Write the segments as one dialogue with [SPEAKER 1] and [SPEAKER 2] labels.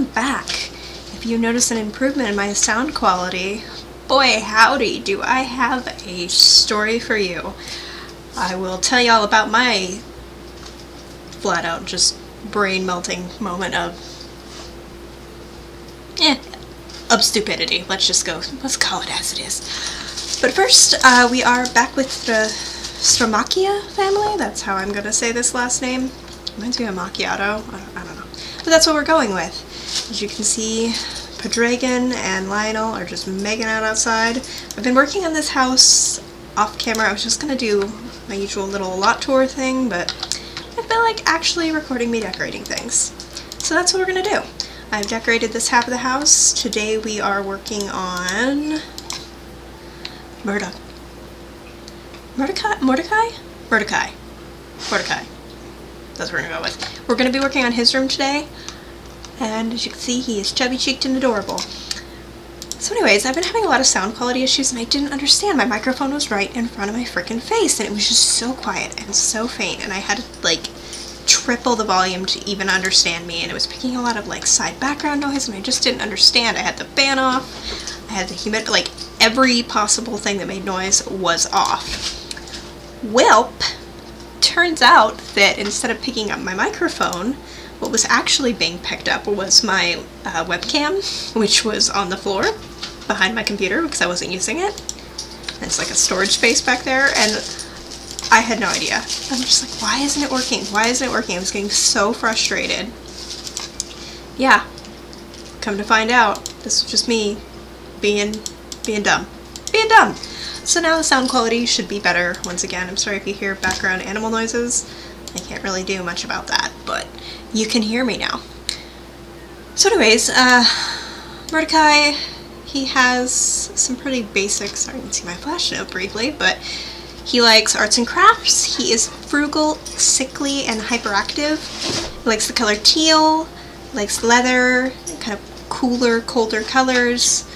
[SPEAKER 1] welcome back. If you notice an improvement in my sound quality, boy howdy do I have a story for you. I will tell you all about my flat out just brain melting moment of stupidity. Let's call it as it is. But first, we are back with the Stramacchia family. That's how I'm gonna say this last name. Reminds me of macchiato. I don't know. But that's what we're going with. As you can see, Padragon and Lionel are just making out outside. I've been working on this house off camera. I was just gonna do my usual little lot tour thing, but I feel like actually recording me decorating things. So that's what we're gonna do. I've decorated this half of the house. Today we are working on Murchadh. Mordecai? That's what we're gonna go with. We're gonna be working on his room today, and as you can see, he is chubby-cheeked and adorable. So anyways, I've been having a lot of sound quality issues, and I didn't understand. My microphone was right in front of my freaking face, and it was just so quiet and so faint, and I had to, like, triple the volume to even understand me, and it was picking a lot of, like, side background noise, and I just didn't understand. I had the fan off, I had the humidity, like, every possible thing that made noise was off. Welp, turns out that instead of picking up my microphone, what was actually being picked up was my webcam, which was on the floor behind my computer because I wasn't using it. And it's like a storage space back there, and I had no idea. I'm just like, why isn't it working? Why isn't it working? I was getting so frustrated. Yeah, come to find out, this was just me being dumb. So now the sound quality should be better. Once again, I'm sorry if you hear background animal noises. I can't really do much about that, but you can hear me now. So anyways, Mordecai, he has some pretty basic, sorry you can see my flash note briefly, but he likes arts and crafts. He is frugal, sickly, and hyperactive. He likes the color teal, likes leather, kind of cooler, colder colors,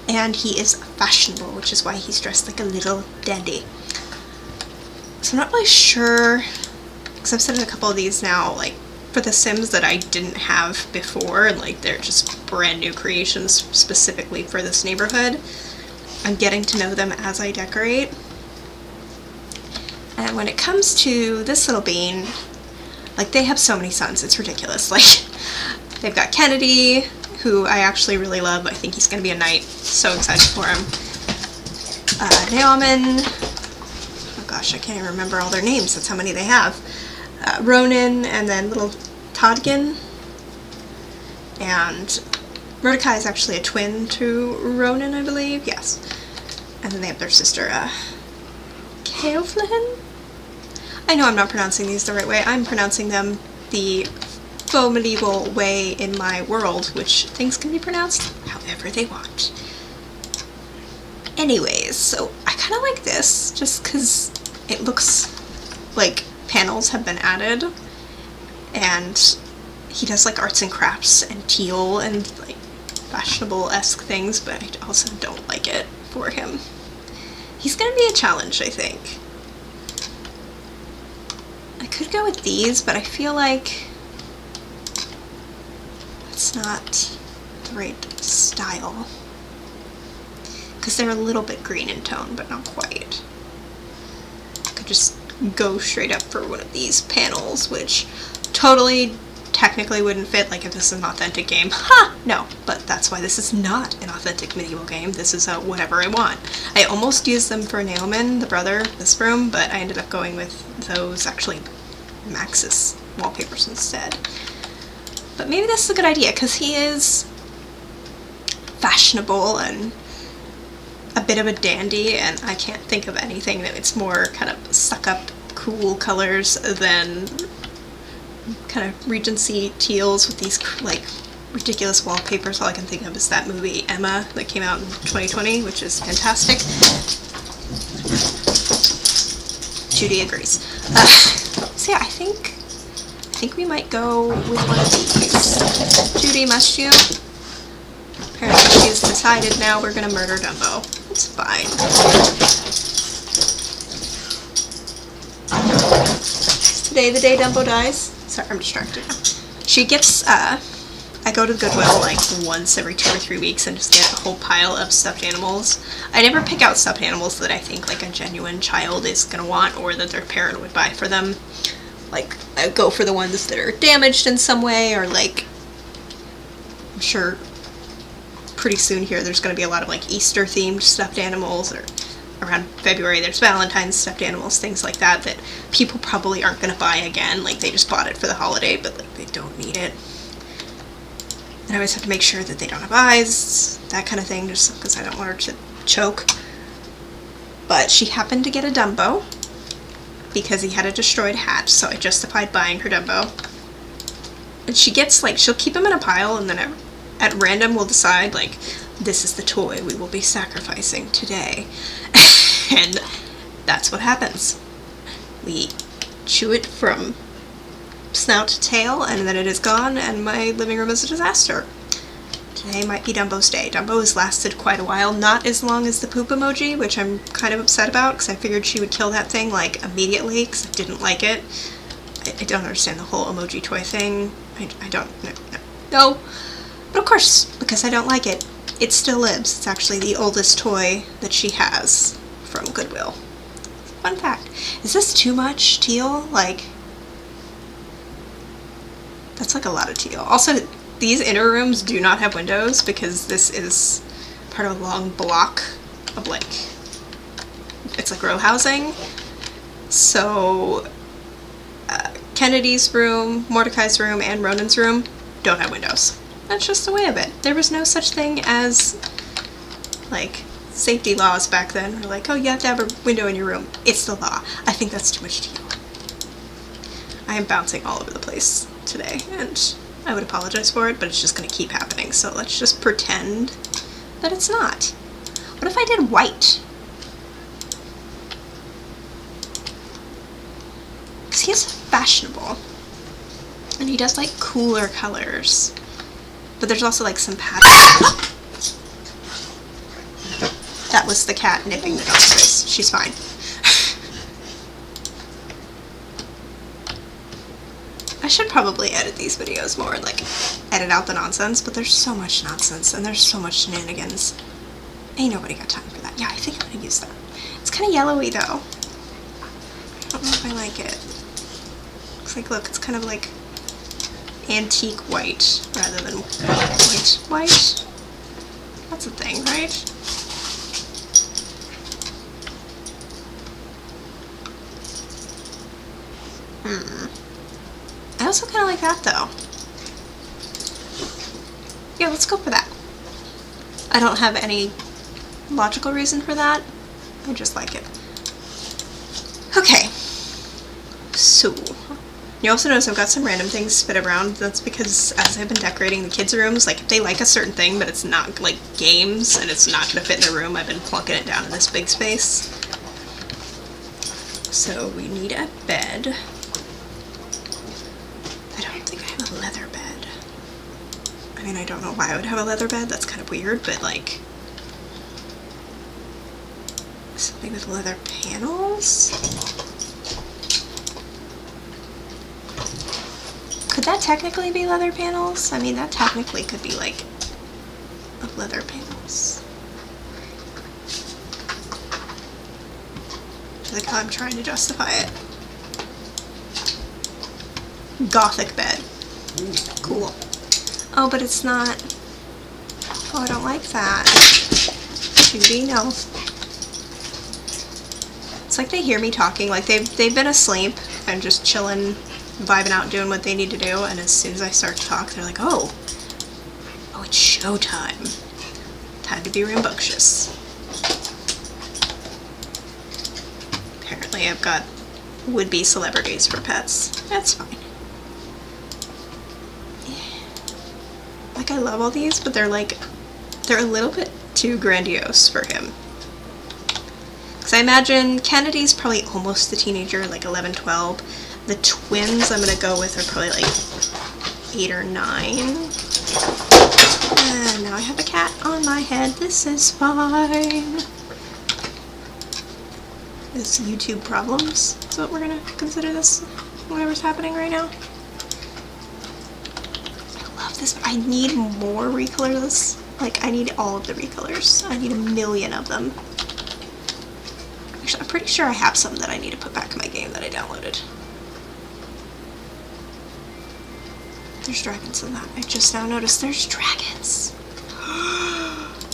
[SPEAKER 1] and he is fashionable, which is why he's dressed like a little dandy. So I'm not really sure, because I've said in a couple of these now, like, for the Sims that I didn't have before, and like they're just brand new creations specifically for this neighborhood, I'm getting to know them as I decorate. And when it comes to this little bean, like, they have so many sons, it's ridiculous. Like, they've got Kennedy, who I actually really love. I think he's going to be a knight. So excited for him. Naomin, oh gosh, I can't even remember all their names, that's how many they have. Ronan, and then little Todgin. And Mordecai is actually a twin to Ronan, I believe. Yes. And then they have their sister, Kaelflin? I know I'm not pronouncing these the right way. I'm pronouncing them the faux medieval way in my world, which things can be pronounced however they want. Anyways, so I kind of like this just because it looks like panels have been added, and he does like arts and crafts and teal and like fashionable-esque things, but I also don't like it for him. He's gonna be a challenge, I think. I could go with these, but I feel like it's not the right style, because they're a little bit green in tone, but not quite. I could just go straight up for one of these panels, which totally technically wouldn't fit, like if this is an authentic game. Ha! No, but that's why this is not an authentic medieval game. This is whatever I want. I almost used them for Naomin, the brother, this room, but I ended up going with those, actually, Maxis wallpapers instead. But maybe this is a good idea, because he is fashionable and a bit of a dandy, and I can't think of anything that it's more kind of suck-up, cool colors than kind of Regency teals with these, like, ridiculous wallpapers. All I can think of is that movie Emma that came out in 2020, which is fantastic. Judy agrees. So yeah, I think we might go with one of these. Judy, must you? Apparently she's decided now we're gonna murder Dumbo. It's fine. Is today the day Dumbo dies? Sorry, I'm distracted now. She gets I go to Goodwill like once every 2 or 3 weeks and just get a whole pile of stuffed animals. I never pick out stuffed animals that I think like a genuine child is gonna want or that their parent would buy for them. Like, I go for the ones that are damaged in some way, or like, I'm sure pretty soon here there's gonna be a lot of like Easter themed stuffed animals, or around February there's Valentine's stuffed animals, things like that, that people probably aren't gonna buy again. Like, they just bought it for the holiday, but like they don't need it. And I always have to make sure that they don't have eyes, that kind of thing, just because I don't want her to choke. But she happened to get a Dumbo because he had a destroyed hat, so I justified buying her Dumbo. And she gets, like, she'll keep him in a pile, and then at random we'll decide, like, this is the toy we will be sacrificing today. And that's what happens. We chew it from snout to tail, and then it is gone, and my living room is a disaster. Today might be Dumbo's day. Dumbo has lasted quite a while, not as long as the poop emoji, which I'm kind of upset about, because I figured she would kill that thing, like, immediately, because I didn't like it. I don't understand the whole emoji toy thing. I don't, no. But of course, because I don't like it, it still lives. It's actually the oldest toy that she has from Goodwill. Fun fact. Is this too much teal? Like, that's like a lot of teal. Also, these inner rooms do not have windows because this is part of a long block of, like, it's like row housing. So Kennedy's room, Mordecai's room, and Ronan's room don't have windows. That's just the way of it. There was no such thing as, like, safety laws back then. We're like, oh, you have to have a window in your room. It's the law. I think that's too much teal. I am bouncing all over the place today, and I would apologize for it, but it's just going to keep happening, so let's just pretend that it's not. What if I did white? Because he is fashionable, and he does like cooler colors, but there's also like some patterns. That was the cat nipping the dog's face. She's fine. I should probably edit these videos more and, like, edit out the nonsense, but there's so much nonsense and there's so much shenanigans. Ain't nobody got time for that. Yeah, I think I'm gonna use that. It's kind of yellowy, though. I don't know if I like it. It's like, look, it's kind of like antique white rather than white. White? That's a thing, right? I also kind of like that, though. Yeah, let's go for that. I don't have any logical reason for that. I just like it. Okay. So, you also notice I've got some random things spit around. That's because as I've been decorating the kids' rooms, like, if they like a certain thing, but it's not, like, games, and it's not going to fit in their room, I've been plunking it down in this big space. So, we need a bed. Leather bed. I mean, I don't know why I would have a leather bed. That's kind of weird, but like something with leather panels? Could that technically be leather panels? I mean, that technically could be like leather panels. I like how I'm trying to justify it. Gothic bed. Cool. Oh, but it's not. Oh, I don't like that. Judy, no. It's like they hear me talking, like they've been asleep and just chilling, vibing out, doing what they need to do, and as soon as I start to talk, they're like, oh, it's showtime. Time to be rambunctious. Apparently I've got would-be celebrities for pets. That's fine. Like, I love all these, but they're a little bit too grandiose for him. Because I imagine Kennedy's probably almost the teenager, like 11, 12. The twins I'm going to go with are probably like 8 or 9. And now I have a cat on my head. This is fine. It's YouTube problems. That's what we're going to consider this, whatever's happening right now. this. I need more recolors. Like, I need all of the recolors. I need 1,000,000 of them. Actually, I'm pretty sure I have some that I need to put back in my game that I downloaded. There's dragons in that. I just now noticed there's dragons.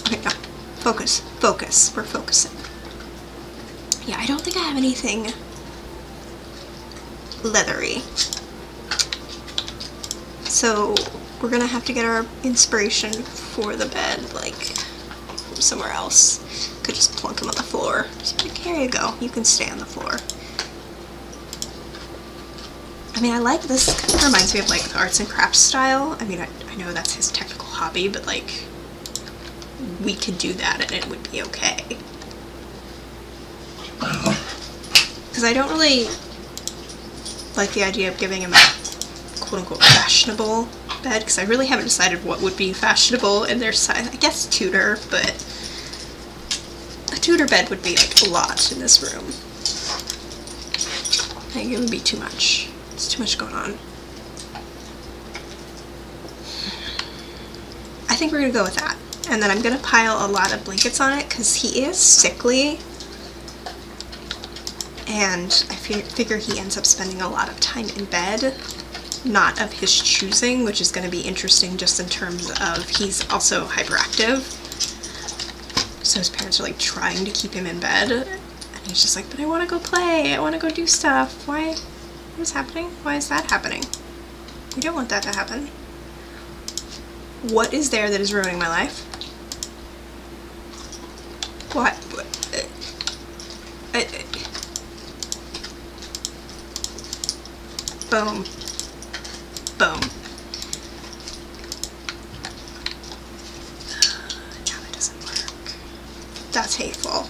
[SPEAKER 1] Okay, no. Focus. Focus. We're focusing. Yeah, I don't think I have anything leathery. So we're gonna have to get our inspiration for the bed, like, from somewhere else. Could just plunk him on the floor. So, like, here you go. You can stay on the floor. I mean, I like this. Kind of reminds me of, like, the arts and crafts style. I mean, I know that's his technical hobby, but, like, we could do that and it would be okay. Because I don't really like the idea of giving him a quote-unquote fashionable bed, because I really haven't decided what would be fashionable in their size. I guess Tudor, but a Tudor bed would be, like, a lot in this room. I think it would be too much. There's too much going on. I think we're gonna go with that. And then I'm gonna pile a lot of blankets on it, because he is sickly. And I figure he ends up spending a lot of time in bed, not of his choosing, which is going to be interesting just in terms of he's also hyperactive. So his parents are, like, trying to keep him in bed, and he's just like, but I want to go play, I want to go do stuff. Why? What is happening? Why is that happening? We don't want that to happen. What is there that is ruining my life? What? Boom. Boom. No, that doesn't work. That's hateful.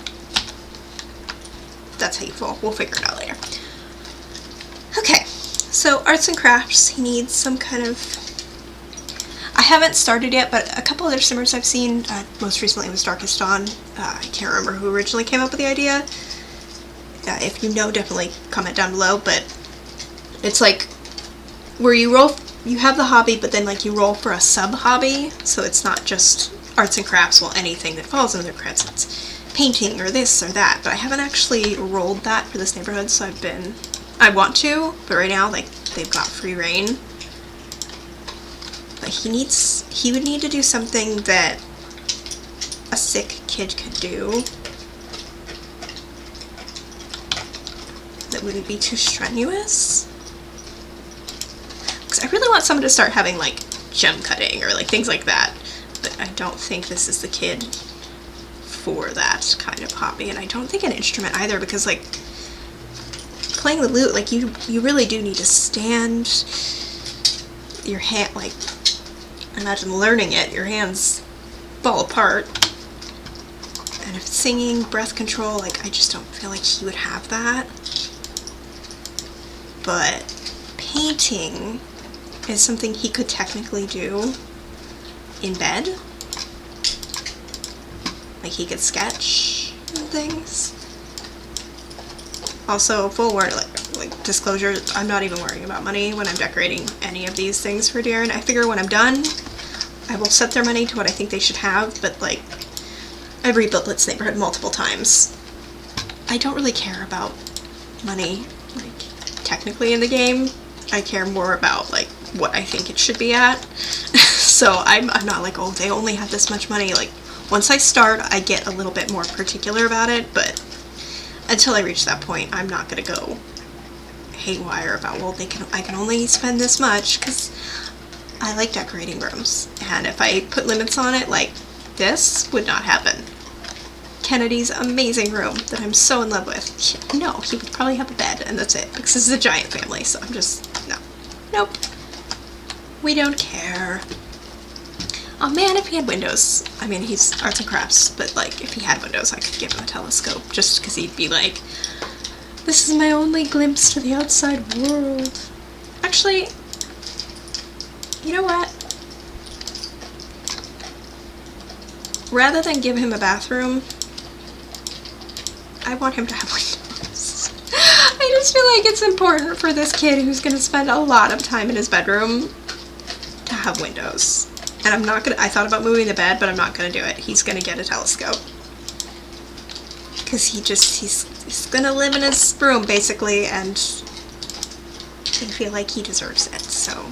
[SPEAKER 1] That's hateful. We'll figure it out later. Okay, so arts and crafts. He needs some kind of... I haven't started yet, but a couple other simmers I've seen, most recently was Darkest Dawn. I can't remember who originally came up with the idea. If you know, definitely comment down below, but it's like where you roll, you have the hobby, but then, like, you roll for a sub-hobby, so it's not just arts and crafts, well, anything that falls under their credits. It's painting or this or that, but I haven't actually rolled that for this neighborhood, so I want to, but right now, like, they've got free reign. But he would need to do something that a sick kid could do that wouldn't be too strenuous. Because I really want someone to start having, like, gem cutting or, like, things like that, but I don't think this is the kid for that kind of hobby, and I don't think an instrument either, because, like, playing the lute, like, you really do need to stand your hand, like, imagine learning it, your hands fall apart. And if it's singing, breath control, like, I just don't feel like he would have that. But painting is something he could technically do in bed. Like, he could sketch and things. Also, full word, like disclosure, I'm not even worrying about money when I'm decorating any of these things for Darren. I figure when I'm done, I will set their money to what I think they should have, but, like, I've rebuilt this neighborhood multiple times. I don't really care about money, like, technically in the game. I care more about, like, what I think it should be at. So I'm not like, oh, they only have this much money. Like, once I start, I get a little bit more particular about it, but until I reach that point, I'm not gonna go haywire about, well, I can only spend this much, because I like decorating rooms, and if I put limits on it, like, this would not happen. Kennedy's amazing room that I'm so in love with. No, he would probably have a bed, and that's it, because this is a giant family, so I'm just, no. Nope. We don't care. Oh man, if he had windows. I mean, he's arts and crafts, but, like, if he had windows, I could give him a telescope, just because he'd be like, this is my only glimpse to the outside world. Actually, you know what? Rather than give him a bathroom, I want him to have windows. I just feel like it's important for this kid who's going to spend a lot of time in his bedroom to have windows. And I'm not gonna, I thought about moving the bed, but I'm not gonna do it. He's gonna get a telescope. Because he's gonna live in his room, basically, and I feel like he deserves it, so.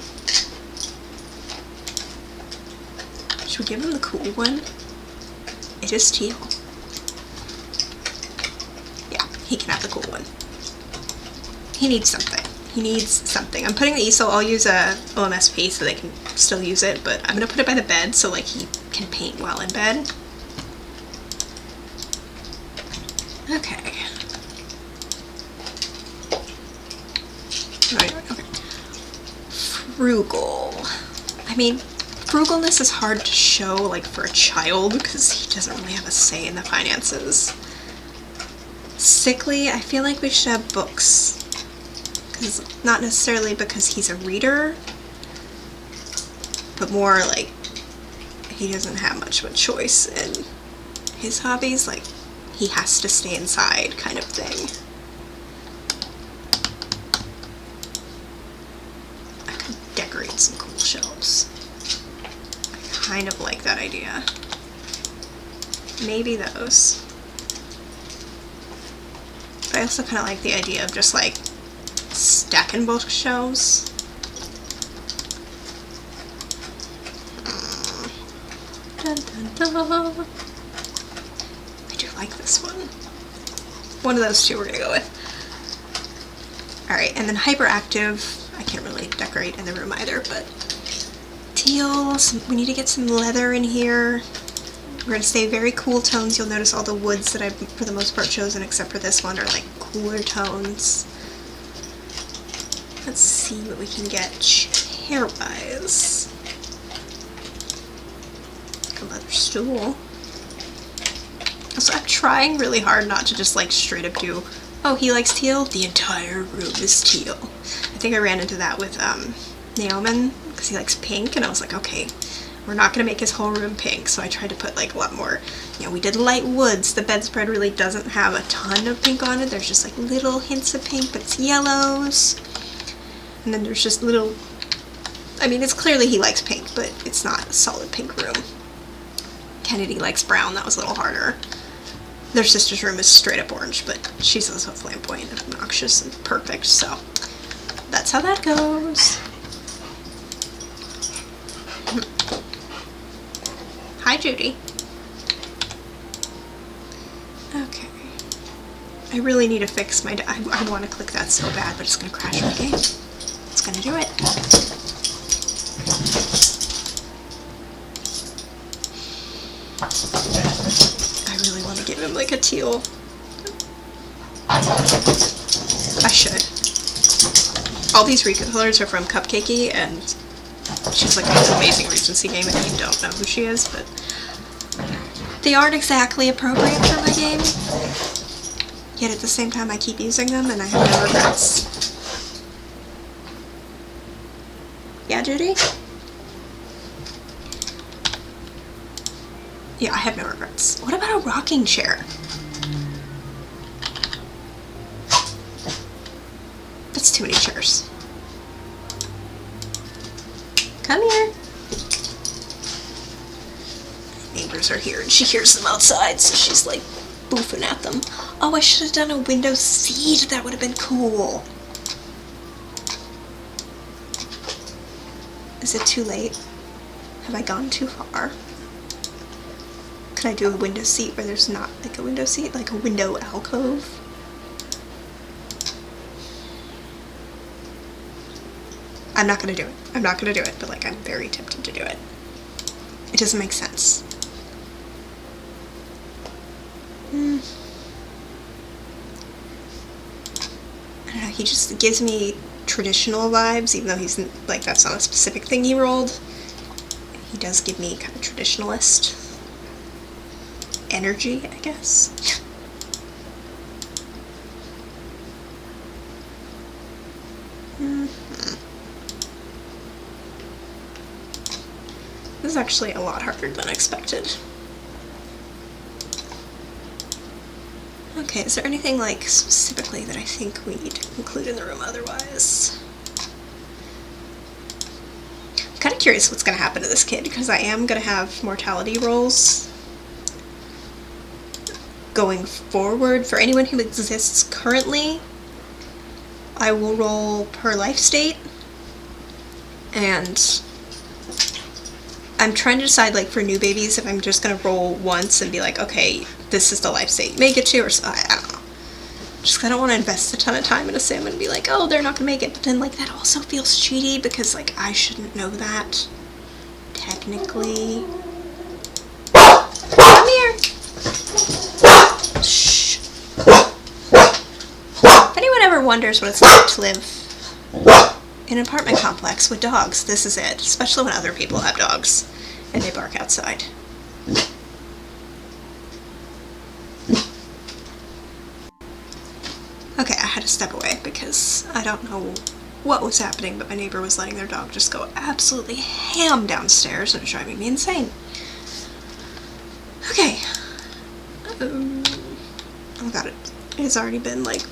[SPEAKER 1] Should we give him the cool one? It is teal. Yeah, he can have the cool one. He needs something. He needs something. I'm putting the easel, I'll use a OMSP so they can still use it, but I'm gonna put it by the bed so like he can paint while in bed. Okay. Okay. Frugal. I mean, frugalness is hard to show like for a child because he doesn't really have a say in the finances. Sickly, I feel like we should have books. Not necessarily because he's a reader, but more like he doesn't have much of a choice in his hobbies, like he has to stay inside kind of thing. I could decorate some cool shelves. I kind of like that idea. Maybe those. But I also kind of like the idea of just like stacking bookshelves. Dun, dun, dun. I do like this one. One of those two we're gonna go with. Alright, and then hyperactive. I can't really decorate in the room either, but teal. We need to get some leather in here. We're going to stay very cool tones. You'll notice all the woods that I've, for the most part, chosen, except for this one, are like cooler tones. Let's see what we can get chair-wise. Like a leather stool. So I'm trying really hard not to just like straight up do, oh, he likes teal, the entire room is teal. I think I ran into that with Naoman, because he likes pink, and I was like, okay, we're not going to make his whole room pink, so I tried to put like a lot more, you know, we did light woods. The bedspread really doesn't have a ton of pink on it. There's just like little hints of pink, but it's yellows. And then there's just little, I mean, it's clearly he likes pink, but it's not a solid pink room. Kennedy likes brown, that was a little harder. Their sister's room is straight up orange, but she's also flamboyant and obnoxious and perfect, so that's how that goes. Hi, Judy. Okay. I really need to fix my, I want to click that so bad, but it's going to crash my game. It's going to do it. I really want to give him like a teal. I should. All these recolors are from Cupcakey, and she's like an amazing Regency game if you don't know who she is, but they aren't exactly appropriate for my game. Yet at the same time I keep using them and I have no regrets. Yeah, Judy? Yeah, I have no regrets. What about a rocking chair? That's too many chairs. Come here. Neighbors are here and she hears them outside, so she's like boofing at them. Oh, I should have done a window seat. That would have been cool. Is it too late? Have I gone too far? Could I do a window seat where there's not like a window seat, like a window alcove? I'm not gonna do it. I'm not gonna do it, but like I'm very tempted to do it. It doesn't make sense. I don't know, he just gives me traditional vibes, even though he's like, that's not a specific thing he rolled. He does give me kind of traditionalist energy, I guess. This is actually a lot harder than expected. Okay, is there anything like specifically that I think we need to include in the room otherwise? I'm kind of curious what's going to happen to this kid, because I am going to have mortality rolls going forward. For anyone who exists currently, I will roll per life state, and I'm trying to decide, like, for new babies, if I'm just going to roll once and be like, okay, this is the life state you make it to, or I don't know. Just 'cause I don't want to invest a ton of time in a sim and be like, oh, they're not going to make it. But then, like, that also feels cheaty because, like, I shouldn't know that. Technically. Come here! Shh. If anyone ever wonders what it's like to live in an apartment complex with dogs, this is it. Especially when other people have dogs and they bark outside. Okay, I had to step away because I don't know what was happening, but my neighbor was letting their dog just go absolutely ham downstairs and it was driving me insane. Okay. Oh god, it has already been like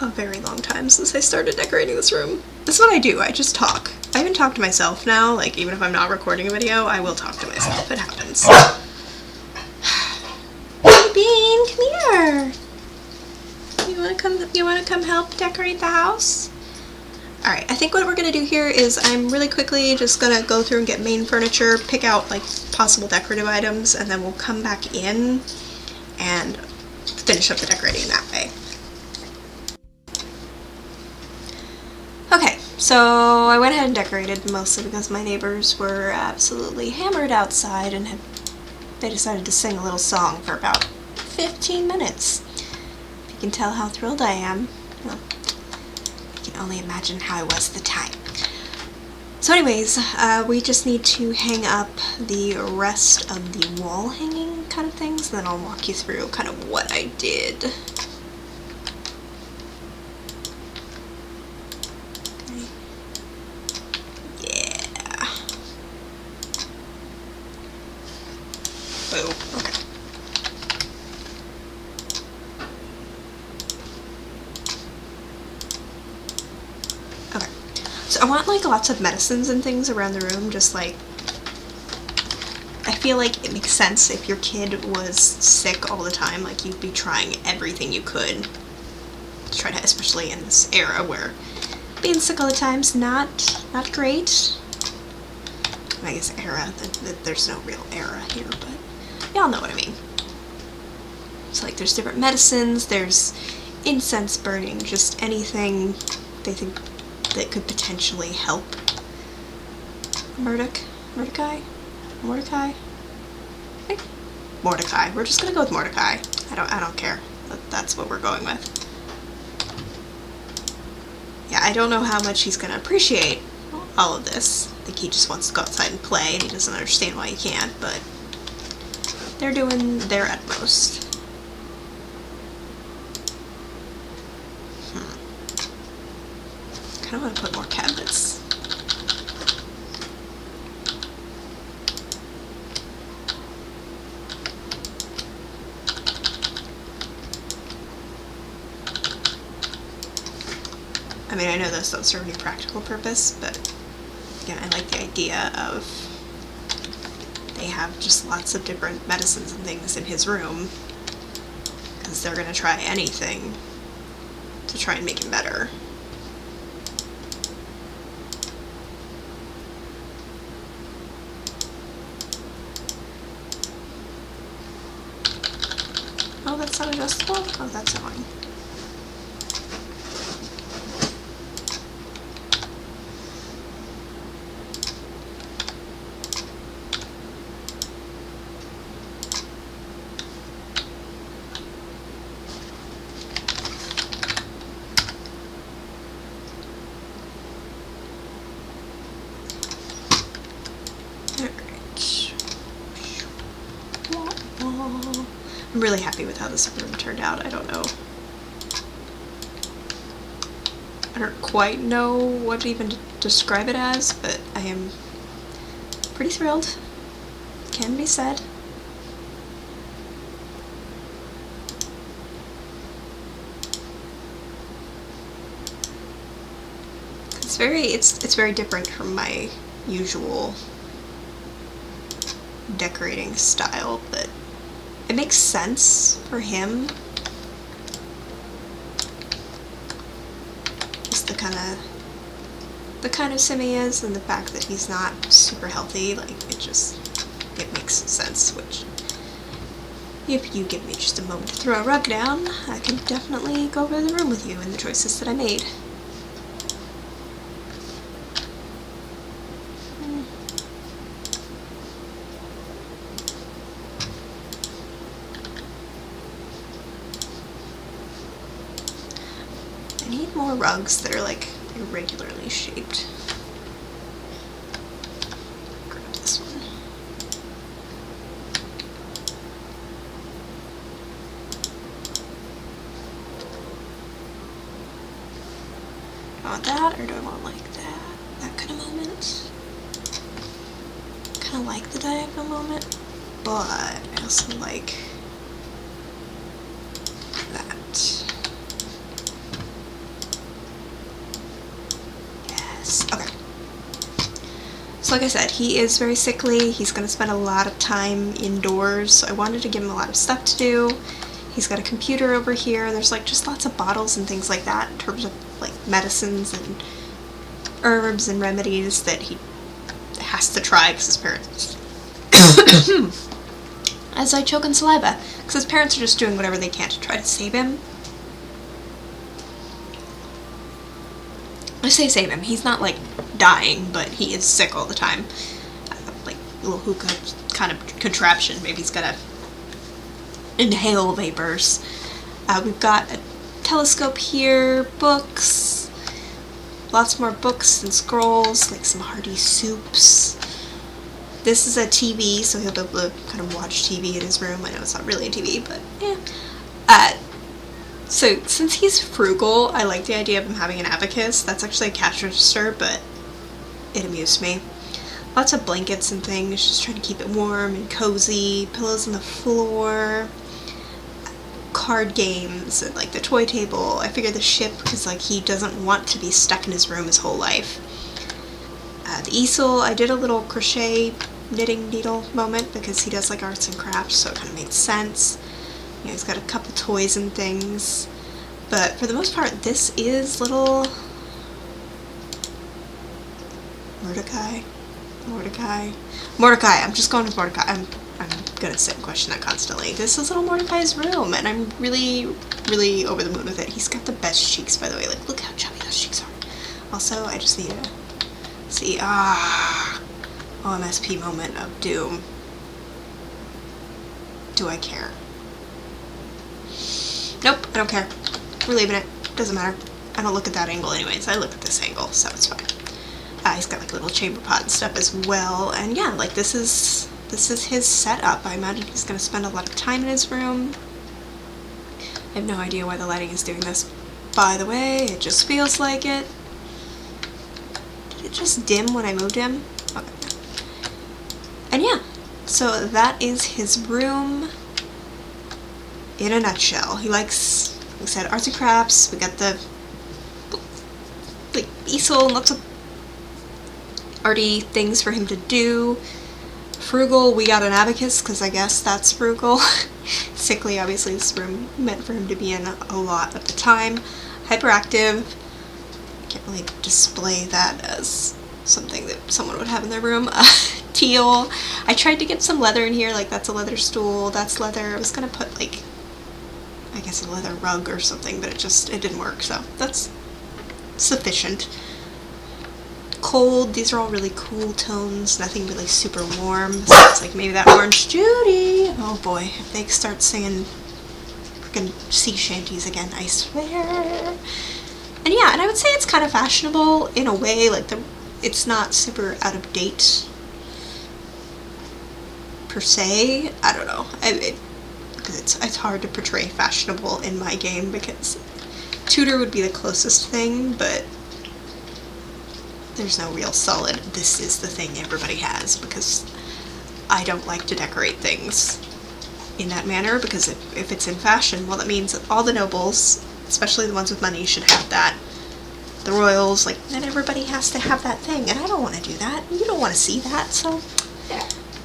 [SPEAKER 1] a very long time since I started decorating this room. This is what I do, I just talk. I even talk to myself now, like even if I'm not recording a video, I will talk to myself. It happens. Hey Bean, come here! You wanna come help decorate the house? Alright, I think what we're gonna do here is I'm really quickly just gonna go through and get main furniture, pick out like possible decorative items, and then we'll come back in and finish up the decorating that way. Okay, so I went ahead and decorated mostly because my neighbors were absolutely hammered outside and they decided to sing a little song for about 15 minutes. If you can tell how thrilled I am, well, you can only imagine how I was at the time. So anyways, we just need to hang up the rest of the wall hanging kind of things, then I'll walk you through kind of what I did. Okay. Yeah. Boom. Okay. Okay. So I want like lots of medicines and things around the room, just like I feel like it makes sense if your kid was sick all the time, like you'd be trying everything you could to try to, especially in this era where being sick all the time's not great. I guess era, there's no real era here, but y'all know what I mean. So like there's different medicines, there's incense burning, just anything they think that could potentially help. Mordecai? I think Mordecai. We're just gonna go with Mordecai. I don't care. That's what we're going with. Yeah, I don't know how much he's gonna appreciate all of this. I think he just wants to go outside and play and he doesn't understand why he can't, but they're doing their utmost. I kind of want to put more cabinets. I mean, I know those don't serve any practical purpose, but again, I like the idea of they have just lots of different medicines and things in his room because they're going to try anything to try and make him better. Oh, that's not adjustable? Oh, that's annoying. I'm really happy with how this room turned out. I don't quite know what to even describe it as, but I am pretty thrilled. Can be said. It's very different from my usual decorating style, but it makes sense for him. Just the kind of sim he is, and the fact that he's not super healthy, like, it makes sense, which, if you give me just a moment to throw a rug down, I can definitely go over the room with you and the choices that I made. I need more rugs that are, like, irregularly shaped. Grab this one. Do I want that, or do I want like that kind of moment? Kind of like the diagonal moment, but I also like that. Okay. So like I said, he is very sickly. He's going to spend a lot of time indoors, so I wanted to give him a lot of stuff to do. He's got a computer over here. There's like just lots of bottles and things like that in terms of like medicines and herbs and remedies that he has to try because his parents as I choke on saliva, because his parents are just doing whatever they can to try to save him. I say save him, he's not like dying, but he is sick all the time. Like little hookah kind of contraption, maybe he's gotta inhale vapors. We've got a telescope here, books, lots more books and scrolls, like some hearty soups. This is a TV, so he'll be able to kind of watch TV in his room. I know it's not really a TV, but yeah. So since he's frugal, I like the idea of him having an abacus. That's actually a cash register, but it amused me. Lots of blankets and things, just trying to keep it warm and cozy. Pillows on the floor. Card games and like the toy table. I figured the ship because like he doesn't want to be stuck in his room his whole life. The easel, I did a little crochet knitting needle moment because he does like arts and crafts, so it kind of made sense. You know, he's got a couple toys and things, but for the most part this is little Mordecai. I'm just going with Mordecai. I'm gonna sit and question that constantly. This is little Mordecai's room, and I'm really, really over the moon with it. He's got the best cheeks, by the way. Like, look how chubby those cheeks are. Also, I just need to see, OMSP moment of doom. Do I care? Nope, I don't care. We're leaving it. Doesn't matter. I don't look at that angle anyways. I look at this angle, so it's fine. He's got like a little chamber pot and stuff as well, and yeah, like this is his setup. I imagine he's going to spend a lot of time in his room. I have no idea why the lighting is doing this, by the way. It just feels like it. Did it just dim when I moved him? Okay. And yeah, so that is his room in a nutshell. He likes, like I said, arts and crafts. We got the like easel and lots of arty things for him to do. Frugal, we got an abacus because I guess that's frugal. Sickly, obviously this room meant for him to be in a lot of the time. Hyperactive, can't really display that as something that someone would have in their room. Teal, I tried to get some leather in here, like that's a leather stool, that's leather. I was gonna put like, I guess a leather rug or something, but it didn't work, so that's sufficient. Cold, these are all really cool tones, nothing really super warm, so it's like maybe that Orange Judy. Oh boy, if they start singing freaking sea shanties again, I swear. And yeah, and I would say it's kind of fashionable in a way, like it's not super out of date per se. I don't know, because it's hard to portray fashionable in my game because Tudor would be the closest thing, but there's no real solid, this is the thing everybody has, because I don't like to decorate things in that manner, because if it's in fashion, well, that means that all the nobles, especially the ones with money, should have that. the royals, like, then everybody has to have that thing, and I don't want to do that. You don't want to see that, so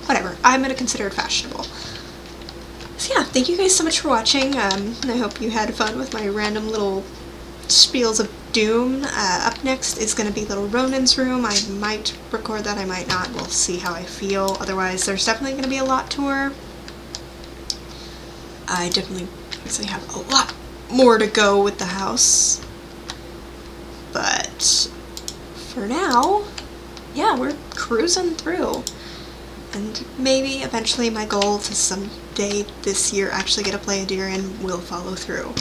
[SPEAKER 1] whatever. I'm going to consider it fashionable. So yeah, thank you guys so much for watching. I hope you had fun with my random little spiels of doom. Up next is going to be Little Ronan's room. I might record that, I might not. We'll see how I feel. Otherwise, there's definitely going to be a lot to her. I definitely actually have a lot more to go with the house. But for now, yeah, we're cruising through. And maybe eventually my goal to someday this year actually get to play a deer in will follow through.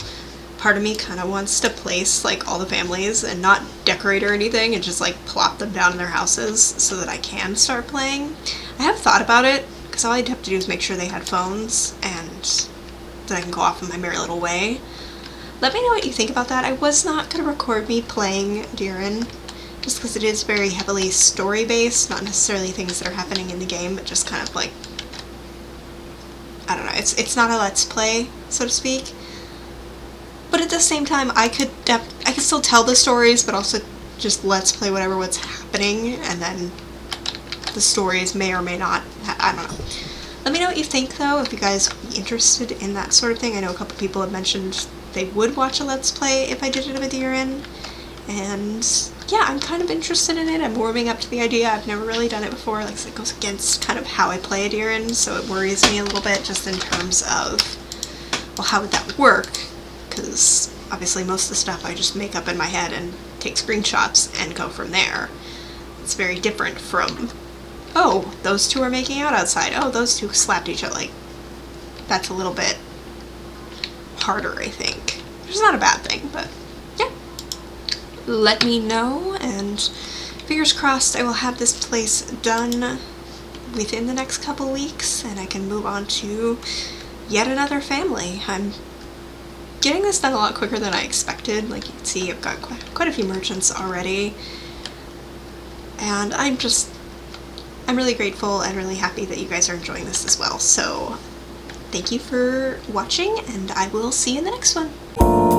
[SPEAKER 1] Part of me kind of wants to place like all the families and not decorate or anything and just like plop them down in their houses so that I can start playing. I have thought about it because all I'd have to do is make sure they had phones and then I can go off in my merry little way. Let me know what you think about that. I was not going to record me playing Deeren just because it is very heavily story based, not necessarily things that are happening in the game, but just kind of like, I don't know, it's not a let's play, so to speak. But at the same time, I could still tell the stories, but also just let's play what's happening, and then the stories may or may not, I don't know. Let me know what you think though, if you guys would be interested in that sort of thing. I know a couple people have mentioned they would watch a let's play if I did it with Deeren, and yeah, I'm kind of interested in it. I'm warming up to the idea. I've never really done it before, like it goes against kind of how I play a Deeren, so it worries me a little bit just in terms of, well, how would that work? Because obviously most of the stuff I just make up in my head and take screenshots and go from there. It's very different from, oh, those two are making out outside. Oh, those two slapped each other. Like, that's a little bit harder, I think. Which is not a bad thing, but yeah. Let me know, and fingers crossed I will have this place done within the next couple weeks, and I can move on to yet another family. I'm getting this done a lot quicker than I expected. Like you can see, I've got quite a few merchants already, and I'm really grateful and really happy that you guys are enjoying this as well. So thank you for watching, and I will see you in the next one.